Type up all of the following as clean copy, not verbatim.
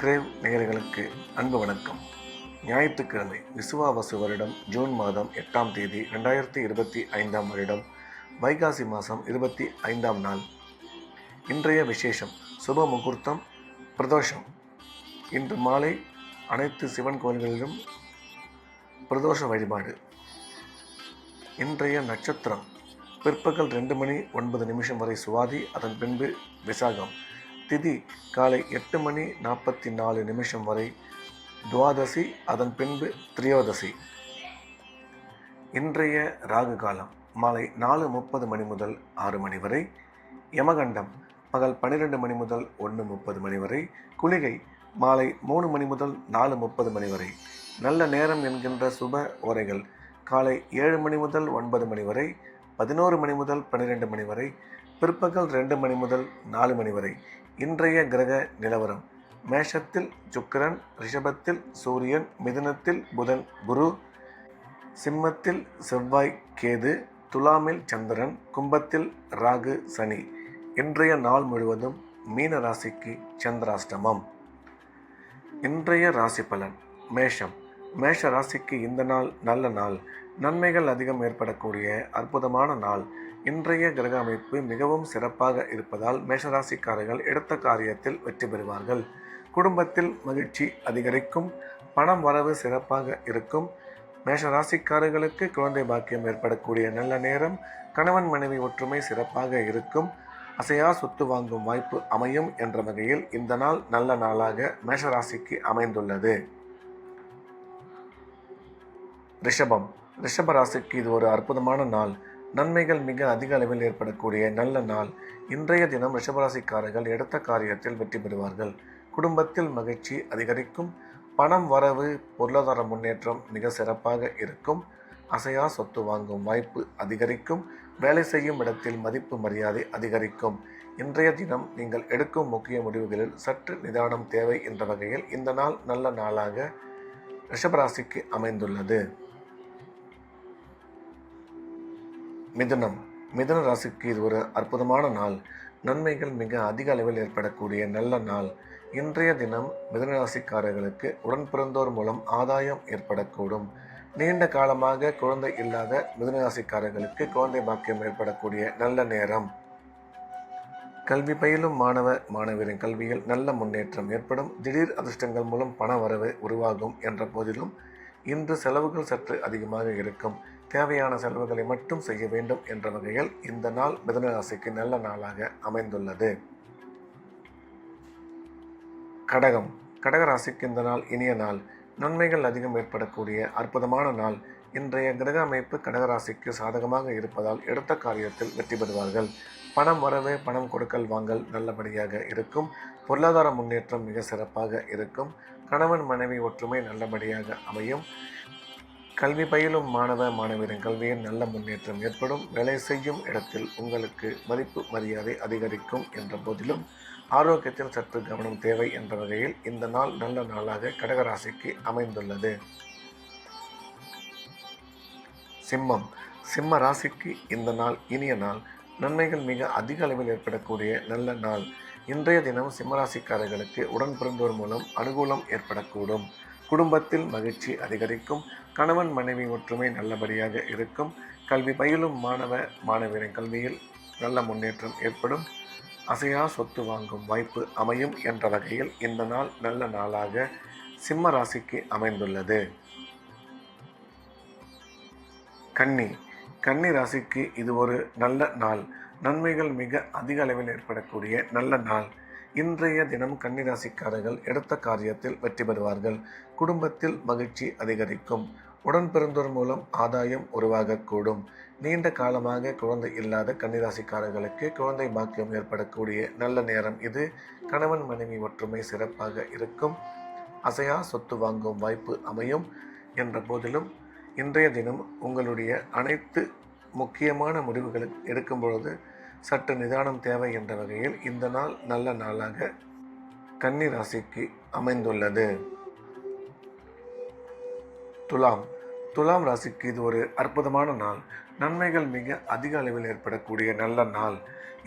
Grave நேயர்களுக்கு அன்பு வணக்கம். ஞாயிற்றுக்கிழமை விசுவாவசு வருடம் ஜூன் மாதம் 8ஆம் தேதி 2025ஆம் வருடம் வைகாசி மாதம் 25ஆம் நாள். இன்றைய விசேஷம் சுப முகூர்த்தம் பிரதோஷம். இன்று மாலை அனைத்து சிவன் கோயில்களிலும் பிரதோஷ வழிபாடு. இன்றைய நட்சத்திரம் பிற்பகல் 2:09 வரை சுவாதி, அதன் பின்பு விசாகம். திதி காலை 8:44 வரை துவாதசி, அதன் பின்பு திரியோதசி. இன்றைய ராகு காலம் மாலை 4:30 முதல் 6 வரை. யமகண்டம் பகல் 12 முதல் 1:30 வரை. குளிகை மாலை 3 முதல் 4:30 வரை. நல்ல நேரம் என்கின்ற சுப ஓரைகள் காலை 7 முதல் 9 வரை, 11 முதல் 12 வரை, பிற்பகல் 2 முதல் 4 வரை. இன்றைய கிரக நிலவரம்: மேஷத்தில் சுக்கிரன், ரிஷபத்தில் சூரியன், மிதுனத்தில் புதன் குரு, சிம்மத்தில் செவ்வாய் கேது, துலாமில் சந்திரன், கும்பத்தில் ராகு சனி. இன்றைய நாள் முழுவதும் மீன ராசிக்கு சந்திராஷ்டமம். இன்றைய ராசி பலன்: மேஷம். மேஷ ராசிக்கு இந்த நாள் நல்ல நாள். நன்மைகள் அதிகம் ஏற்படக்கூடிய அற்புதமான நாள். இன்றைய கிரக அமைப்பு மிகவும் சிறப்பாக இருப்பதால் மேஷராசிக்காரர்கள் எடுத்த காரியத்தில் வெற்றி பெறுவார்கள். குடும்பத்தில் மகிழ்ச்சி அதிகரிக்கும். பணம் வரவு சிறப்பாக இருக்கும். மேஷராசிக்காரர்களுக்கு குழந்தை பாக்கியம் ஏற்படக்கூடிய நல்ல நேரம். கணவன் மனைவி ஒற்றுமை சிறப்பாக இருக்கும். அசையா சொத்து வாங்கும் வாய்ப்பு அமையும் என்ற வகையில் இந்த நாள் நல்ல நாளாக மேஷராசிக்கு அமைந்துள்ளது. ரிஷபம். ரிஷப ராசிக்கு இது ஒரு அற்புதமான நாள். நன்மைகள் மிக அதிக அளவில் ஏற்படக்கூடிய நல்ல நாள். இன்றைய தினம் ரிஷபராசிக்காரர்கள் எடுத்த காரியத்தில் வெற்றி பெறுவார்கள். குடும்பத்தில் மகிழ்ச்சி அதிகரிக்கும். பணம் வரவு, பொருளாதார முன்னேற்றம் மிக சிறப்பாக இருக்கும். அசையா சொத்து வாங்கும் வாய்ப்பு அதிகரிக்கும். வேலை செய்யும் இடத்தில் மதிப்பு மரியாதை அதிகரிக்கும். இன்றைய தினம் நீங்கள் எடுக்கும் முக்கிய முடிவுகளில் சற்று நிதானம் தேவை என்ற வகையில் இந்த நாள் நல்ல நாளாக ரிஷபராசிக்கு அமைந்துள்ளது. மிதுனம். மிதுன ராசிக்கு இது ஒரு அற்புதமான நாள். நன்மைகள் மிக அதிக அளவில் ஏற்படக்கூடிய நல்ல நாள். இன்றைய தினம் மிதுன ராசிக்காரர்களுக்கு உடன் பிறந்தோர் மூலம் ஆதாயம் ஏற்படக்கூடும். நீண்ட காலமாக குழந்தை இல்லாத மிதுன ராசிக்காரர்களுக்கு குழந்தை பாக்கியம் ஏற்படக்கூடிய நல்ல நேரம். கல்வி பயிலும் மாணவரின் கல்வியில் நல்ல முன்னேற்றம் ஏற்படும். திடீர் அதிர்ஷ்டங்கள் மூலம் பண வரவு உருவாகும் என்ற போதிலும் இன்று செலவுகள் சற்று அதிகமாக இருக்கும். தேவையான செலவுகளை மட்டும் செய்ய வேண்டும் என்ற வகையில் இந்த நாள் மிதுன ராசிக்கு நல்ல நாளாக அமைந்துள்ளது. கடகம். கடக ராசிக்கு இந்த நாள் இனிய நாள். நன்மைகள் அதிகம் ஏற்படக்கூடிய அற்புதமான நாள். இன்றைய கிரக அமைப்பு கடகராசிக்கு சாதகமாக இருப்பதால் எடுத்த காரியத்தில் வெற்றி பெறுவார்கள். பணம் வரவு, பணம் கொடுக்கல் வாங்கல் நல்லபடியாக இருக்கும். பொருளாதார முன்னேற்றம் மிக சிறப்பாக இருக்கும். கணவன் மனைவி ஒற்றுமை நல்லபடியாக அமையும். கல்வி பயிலும் மாணவரின் கல்வியில் நல்ல முன்னேற்றம் ஏற்படும். வேலை செய்யும் இடத்தில் உங்களுக்கு மதிப்பு மரியாதை அதிகரிக்கும் என்ற போதிலும் ஆரோக்கியத்தில் சற்று கவனம் தேவை என்ற வகையில் இந்த நாள் நல்ல நாளாக கடகராசிக்கு அமைந்துள்ளது. சிம்மம். சிம்ம ராசிக்கு இந்த நாள் இனிய நாள். நன்மைகள் மிக அதிக அளவில் ஏற்படக்கூடிய நல்ல நாள். இன்றைய தினம் சிம்மராசிக்காரர்களுக்கு உடன் பிறந்தோர் மூலம் அனுகூலம் ஏற்படக்கூடும். குடும்பத்தில் மகிழ்ச்சி அதிகரிக்கும். கணவன் மனைவி ஒற்றுமை நல்லபடியாக இருக்கும். கல்வி பயிலும் மாணவரின் கல்வியில் நல்ல முன்னேற்றம் ஏற்படும். அசையா சொத்து வாங்கும் வாய்ப்பு அமையும் என்ற வகையில் இந்த நாள் நல்ல நாளாக சிம்ம ராசிக்கு அமைந்துள்ளது. கன்னி. கன்னி ராசிக்கு இது ஒரு நல்ல நாள். நன்மைகள் மிக அதிக அளவில் ஏற்படக்கூடிய நல்ல நாள். இன்றைய தினம் கன்னி ராசிக்காரர்கள் எடுத்த காரியத்தில் வெற்றி பெறுவார்கள். குடும்பத்தில் மகிழ்ச்சி அதிகரிக்கும். உடன் பிறந்தோர் மூலம் ஆதாயம் உருவாகக்கூடும். நீண்ட காலமாக குழந்தை இல்லாத கன்னிராசிக்காரர்களுக்கு குழந்தை பாக்கியம் ஏற்படக்கூடிய நல்ல நேரம் இது. கணவன் மனைவி ஒற்றுமை சிறப்பாக இருக்கும். அசையா சொத்து வாங்கும் வாய்ப்பு அமையும் என்ற போதிலும் இன்றைய தினம் உங்களுடைய அனைத்து முக்கியமான முடிவுகளை எடுக்கும் பொழுது சற்று நிதானம் தேவை என்ற வகையில் இந்த நாள் நல்ல நாளாக கன்னி ராசிக்கு அமைந்துள்ளது. துலாம். துலாம் ராசிக்கு இது ஒரு அற்புதமான நாள். நன்மைகள் மிக அதிக அளவில் ஏற்படக்கூடிய நல்ல நாள்.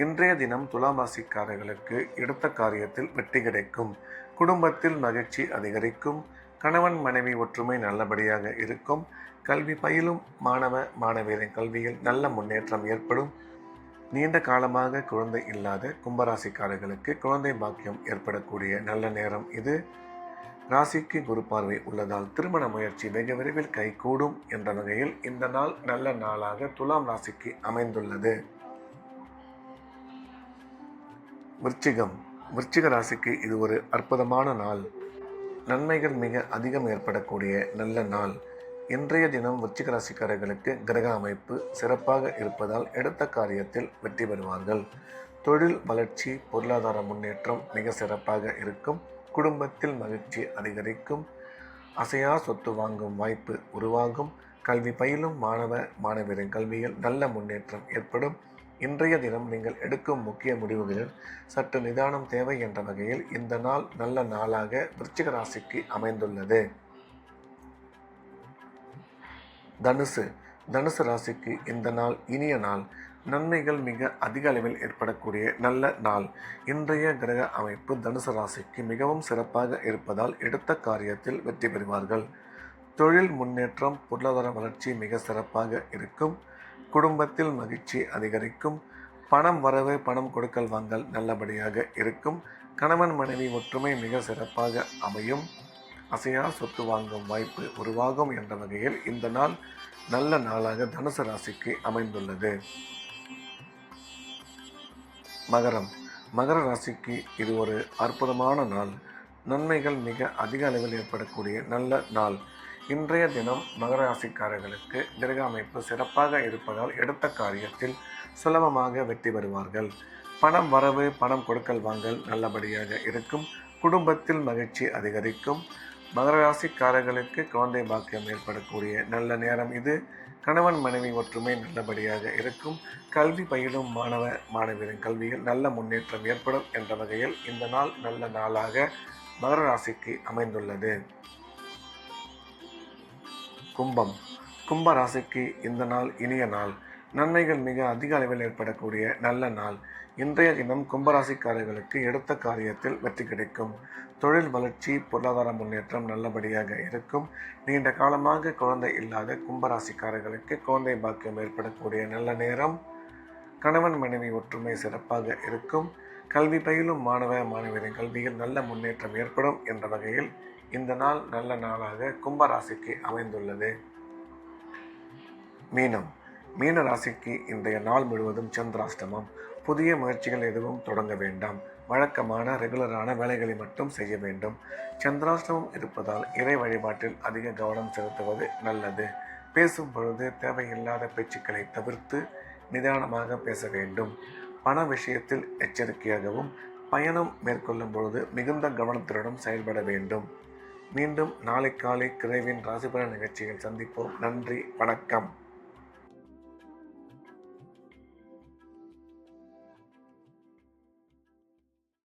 இன்றைய தினம் துலாம் ராசிக்காரர்களுக்கு எடுத்த காரியத்தில் வெற்றி கிடைக்கும். குடும்பத்தில் மகிழ்ச்சி அதிகரிக்கும். கணவன் மனைவி ஒற்றுமை நல்லபடியாக இருக்கும். கல்வி பயிலும் மாணவ மாணவியரின் கல்வியில் நல்ல முன்னேற்றம் ஏற்படும். நீண்ட காலமாக குழந்தை இல்லாத கும்பராசிக்காரர்களுக்கு குழந்தை பாக்கியம் ஏற்படக்கூடிய நல்ல நேரம் இது. ராசிக்கு குரு பார்வை உள்ளதால் திருமண முயற்சி வெகு விரைவில் கைகூடும் என்ற வகையில் இந்த நாள் நல்ல நாளாக துலாம் ராசிக்கு அமைந்துள்ளது. விருச்சிக ராசிக்கு இது ஒரு அற்புதமான நாள். நன்மைகள் மிக அதிகம் ஏற்படக்கூடிய நல்ல நாள். இன்றைய தினம் விருச்சிக ராசிக்காரர்களுக்கு கிரக அமைப்பு சிறப்பாக இருப்பதால் எடுத்த காரியத்தில் வெற்றி பெறுவார்கள். தொழில் வளர்ச்சி, பொருளாதார முன்னேற்றம் மிக சிறப்பாக இருக்கும். குடும்பத்தில் மகிழ்ச்சி அதிகரிக்கும். அசையா சொத்து வாங்கும் வாய்ப்பு உருவாகும். கல்வி பயிலும் மாணவ மாணவியரின் கல்வியில் நல்ல முன்னேற்றம் ஏற்படும். இன்றைய தினம் நீங்கள் எடுக்கும் முக்கிய முடிவுகளில் சற்று நிதானம் தேவை என்ற வகையில் இந்த நாள் நல்ல நாளாக விருச்சிக ராசிக்கு அமைந்துள்ளது. தனுசு ராசிக்கு இந்த நாள் இனிய நாள். நன்மைகள் மிக அதிக அளவில் ஏற்படக்கூடிய நல்ல நாள். இன்றைய கிரக அமைப்பு தனுசு ராசிக்கு மிகவும் சிறப்பாக இருப்பதால் எடுத்த காரியத்தில் வெற்றி பெறுவார்கள். தொழில் முன்னேற்றம், பொருளாதார வளர்ச்சி மிக சிறப்பாக இருக்கும். குடும்பத்தில் மகிழ்ச்சி அதிகரிக்கும். பணம் வரவு, பணம் கொடுக்கல் வாங்கல் நல்லபடியாக இருக்கும். கணவன் மனைவி ஒற்றுமை மிக சிறப்பாக அமையும். அசையா சொத்து வாங்கும் வாய்ப்பு உருவாகும் என்ற வகையில் இந்த நாள் நல்ல நாளாக தனுசு ராசிக்கு அமைந்துள்ளது. மகர ராசிக்கு இது ஒரு அற்புதமான நாள். நன்மைகள் மிக அதிக அளவில் ஏற்படக்கூடிய நல்ல நாள். இன்றைய தினம் மகர ராசிக்காரர்களுக்கு கிரக அமைப்பு சிறப்பாக இருப்பதால் எடுத்த காரியத்தில் சுலபமாக வெற்றி பெறுவார்கள். பணம் வரவு, பணம் கொடுக்கல் வாங்கல் நல்லபடியாக இருக்கும். குடும்பத்தில் மகிழ்ச்சி அதிகரிக்கும். மகர ராசிக்காரர்களுக்கு குழந்தை பாக்கியம் ஏற்படக்கூடிய நல்ல நேரம் இது. கணவன் மனைவி ஒற்றுமை நல்லபடியாக இருக்கும். கல்வி பயிலும் மாணவ மாணவியரின் கல்வியில் நல்ல முன்னேற்றம் ஏற்படும் என்ற வகையில் இந்த நாள் நல்ல நாளாக மகர ராசிக்கு அமைந்துள்ளது. கும்ப ராசிக்கு இந்த நாள் இனிய நாள். நன்மைகள் மிக அதிக அளவில் ஏற்படக்கூடிய நல்ல நாள். இன்றைய தினம் கும்பராசிக்காரர்களுக்கு எடுத்த காரியத்தில் வெற்றி கிடைக்கும். தொழில் வளர்ச்சி, பொருளாதார முன்னேற்றம் நல்லபடியாக இருக்கும். நீண்ட காலமாக குழந்தை இல்லாத கும்பராசிக்காரர்களுக்கு குழந்தை பாக்கியம் ஏற்படக்கூடிய நல்ல நேரம். கணவன் மனைவி ஒற்றுமை சிறப்பாக இருக்கும். கல்வி பயிலும் மாணவ மாணவியரின் கல்வியில் நல்ல முன்னேற்றம் ஏற்படும் என்ற வகையில் இந்த நாள் நல்ல நாளாக கும்பராசிக்கு அமைந்துள்ளது. மீன ராசிக்கு இன்றைய நாள் முழுவதும் சந்திராஷ்டமம். புதிய முயற்சிகள் எதுவும் தொடங்க வேண்டாம். வழக்கமான ரெகுலரான வேலைகளை மட்டும் செய்ய வேண்டும். சந்திராஷ்டமம் இருப்பதால் இறை வழிபாட்டில் அதிக கவனம் செலுத்துவது நல்லது. பேசும் பொழுது தேவையில்லாத பேச்சுக்களை தவிர்த்து நிதானமாக பேச வேண்டும். பண விஷயத்தில் எச்சரிக்கையாகவும், பயணம் மேற்கொள்ளும் பொழுது மிகுந்த கவனத்துடன் செயல்பட வேண்டும். மீண்டும் நாளை காலை கிரேவின் ராசிபலன் நிகழ்ச்சியில் சந்திப்போம். நன்றி, வணக்கம்.